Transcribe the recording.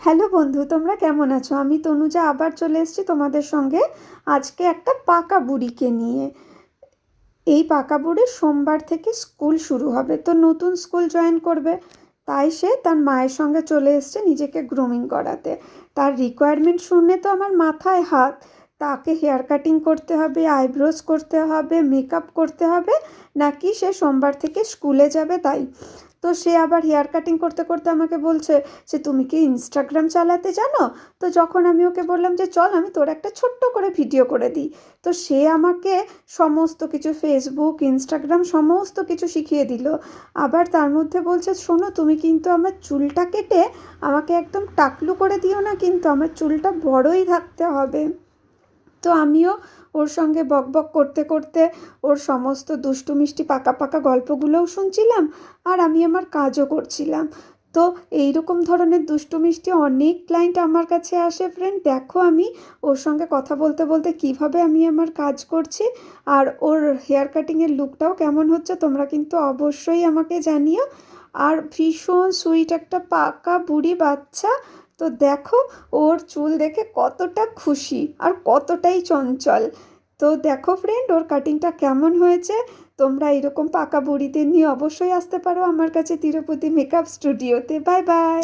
Hello বন্ধু, তোমরা কেমন আছো? আমি তনুজা আবার চলে এসেছি তোমাদের সঙ্গে আজকে একটা পাকা বুড়িকে নিয়ে। এই পাকা বুড়ির সোমবার থেকে স্কুল শুরু হবে, তো নতুন স্কুল জয়েন করবে। তাই সে তার মায়ের সঙ্গে চলে এসেছে নিজেকে গ্রুমিং করাতে। তার রিকোয়ারমেন্ট শুনে তো আমার মাথায় হাত। তাকে হেয়ার কাটিং করতে হবে, আইব্রোজ করতে হবে, মেকআপ করতে হবে, নাকি সে সোমবার থেকে স্কুলে যাবে তাই। তো সে আবার হেয়ার কাটিং করতে করতে আমাকে বলছে যে তুমি কি ইনস্টাগ্রাম চালাতে জানো? তো যখন আমি ওকে বললাম যে চল আমি তোর একটা ছোট্ট করে ভিডিও করে দিই, তো সে আমাকে সমস্ত কিছু ফেসবুক ইনস্টাগ্রাম সমস্ত কিছু শিখিয়ে দিল। আবার তার মধ্যে বলছে শোনো, তুমি কিন্তু আমার চুলটা কেটে আমাকে একদম টাকলু করে দিও না, কিন্তু আমার চুলটা বড়ই থাকতে হবে। তো আমিও ওর সঙ্গে বকবক করতে করতে ওর সমস্ত দুষ্টু মিষ্টি পাকা পাকা গল্পগুলোও শুনছিলাম, আর আমি আমার কাজও করছিলাম। তো এইরকম ধরনের দুষ্টু মিষ্টি অনেক ক্লায়েন্ট আমার কাছে আসে ফ্রেন্ড। দেখো আমি ওর সঙ্গে কথা বলতে বলতে কিভাবে আমি আমার কাজ করছি, আর ওর হেয়ার কাটিংয়ের লুকটাও কেমন হচ্ছে তোমরা কিন্তু অবশ্যই আমাকে জানিও। আর ভীষণ সুইট একটা পাকা বুড়ি বাচ্চা। তো দেখো ওর চুল দেখে কতটা খুশি আর কতটাই চঞ্চল। তো দেখো ফ্রেন্ড ওর কাটিংটা কেমন হয়েছে। তোমরা এরকম পাকা বুড়িদের নিয়ে অবশ্যই আসতে পারো আমার কাছে তিরুপতি মেকআপ স্টুডিওতে। Bye bye.